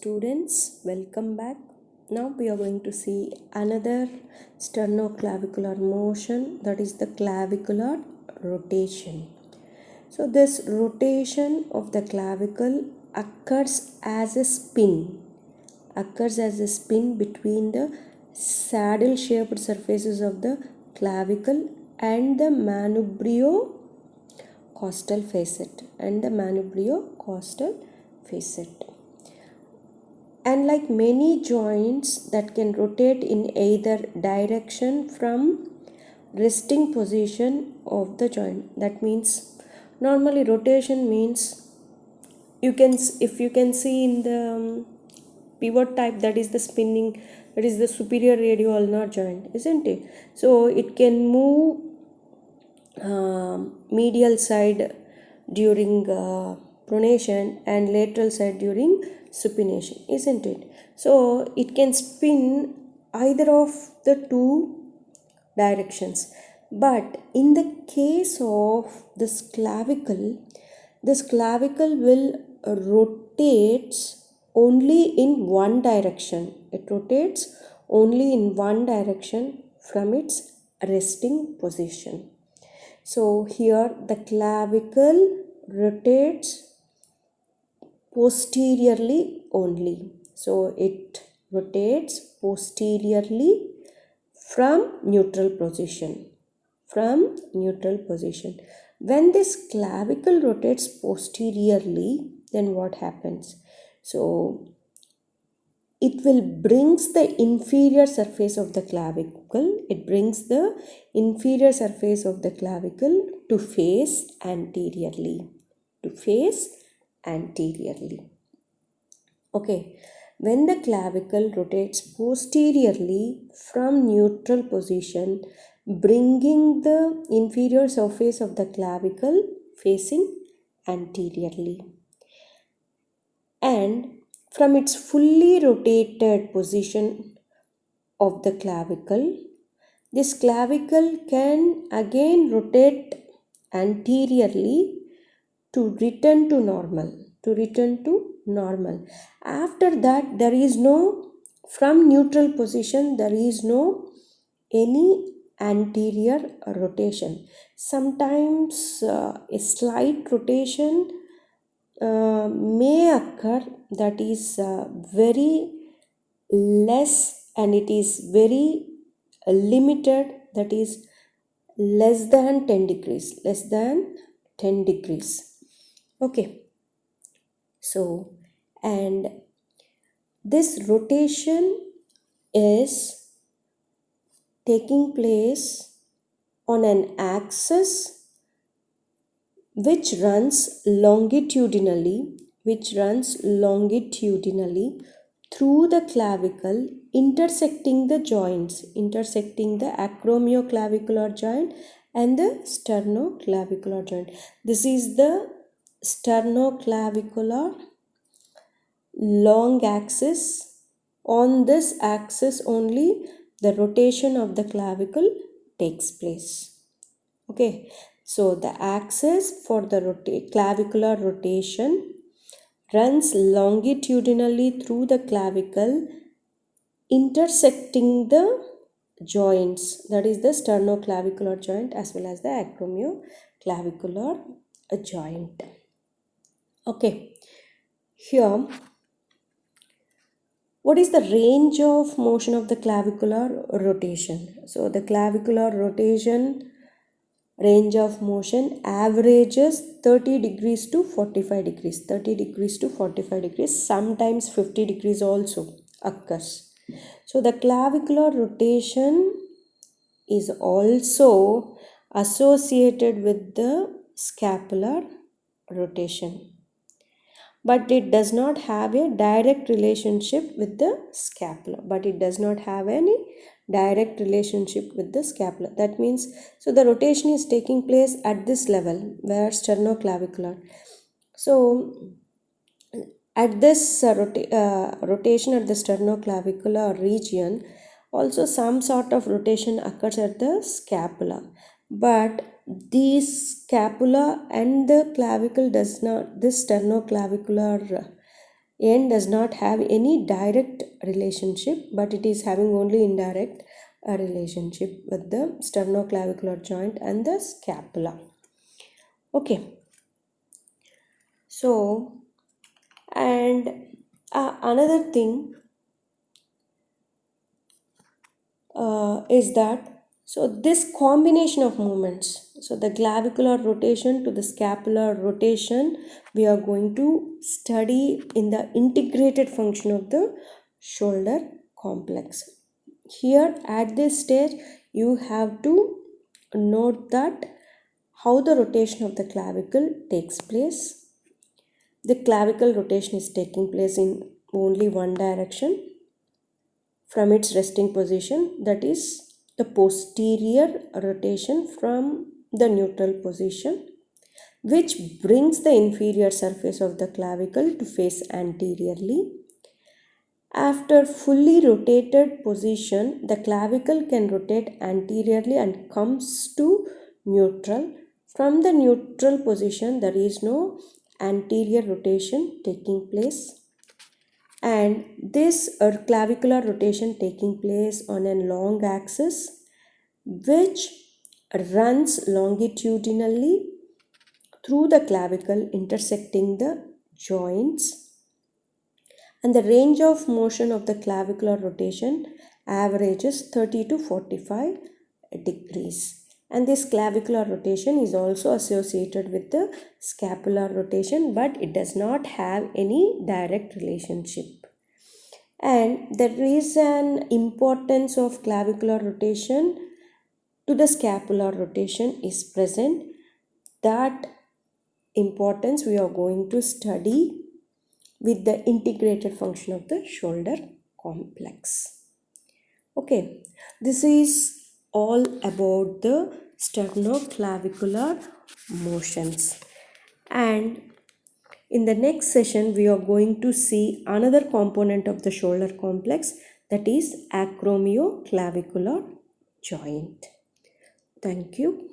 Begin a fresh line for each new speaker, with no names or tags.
students, welcome back. Now we are going to see another sternoclavicular motion, that is the clavicular rotation. So this rotation of the clavicle occurs as a spin between the saddle shaped surfaces of the clavicle and the manubriocostal facet. And like many joints that can rotate in either direction from resting position of the joint. That means normally rotation means if you can see in the pivot type, that is the spinning, that is the superior radio ulnar joint, isn't it? So it can move medial side during pronation and lateral side during supination, isn't it? So it can spin either of the two directions. But in the case of this clavicle will rotates only in one direction. It rotates only in one direction from its resting position. So here the clavicle rotates posteriorly only. So it rotates posteriorly from neutral position. When this clavicle rotates posteriorly, then what happens? So it will brings the inferior surface of the clavicle. It brings the inferior surface of the clavicle to face anteriorly. Okay. When the clavicle rotates posteriorly from neutral position, bringing the inferior surface of the clavicle facing anteriorly, and from its fully rotated position of the clavicle, this clavicle can again rotate anteriorly to return to normal. After that, there is no, from neutral position, there is no any anterior rotation. Sometimes a slight rotation may occur, that is very less, and it is very limited, that is less than 10 degrees. Okay. So, and this rotation is taking place on an axis which runs longitudinally through the clavicle, intersecting the acromioclavicular joint and the sternoclavicular joint. This is the sternoclavicular long axis. On this axis only the rotation of the clavicle takes place. Okay, so the axis for the clavicular rotation runs longitudinally through the clavicle, intersecting the joints, that is the sternoclavicular joint as well as the acromioclavicular joint. Okay, here what is the range of motion of the clavicular rotation? So the clavicular rotation range of motion averages 30 degrees to 45 degrees. Sometimes 50 degrees also occurs. So the clavicular rotation is also associated with the scapular rotation, but it does not have a direct relationship with the scapula. That means, so the rotation is taking place at this level where sternoclavicular. So at this rotation at the sternoclavicular region, also some sort of rotation occurs at the scapula, but this scapula and the clavicle does not, this sternoclavicular N does not have any direct relationship, but it is having only indirect relationship with the sternoclavicular joint and the scapula. Okay. So, and another thing is that this combination of movements, so the clavicular rotation to the scapular rotation, we are going to study in the integrated function of the shoulder complex. Here at this stage you have to note that how the rotation of the clavicle takes place. The clavicle rotation is taking place in only one direction from its resting position, that is the posterior rotation from the neutral position, which brings the inferior surface of the clavicle to face anteriorly. After fully rotated position, the clavicle can rotate anteriorly and comes to neutral. From the neutral position, there is no anterior rotation taking place. And this clavicular rotation taking place on a long axis which runs longitudinally through the clavicle intersecting the joints, and the range of motion of the clavicular rotation averages 30 to 45 degrees. And this clavicular rotation is also associated with the scapular rotation, but it does not have any direct relationship. And there is an importance of clavicular rotation to the scapular rotation is present. That importance we are going to study with the integrated function of the shoulder complex. Okay, this is all about the sternoclavicular motions. And in the next session, we are going to see another component of the shoulder complex, that is acromioclavicular joint. Thank you.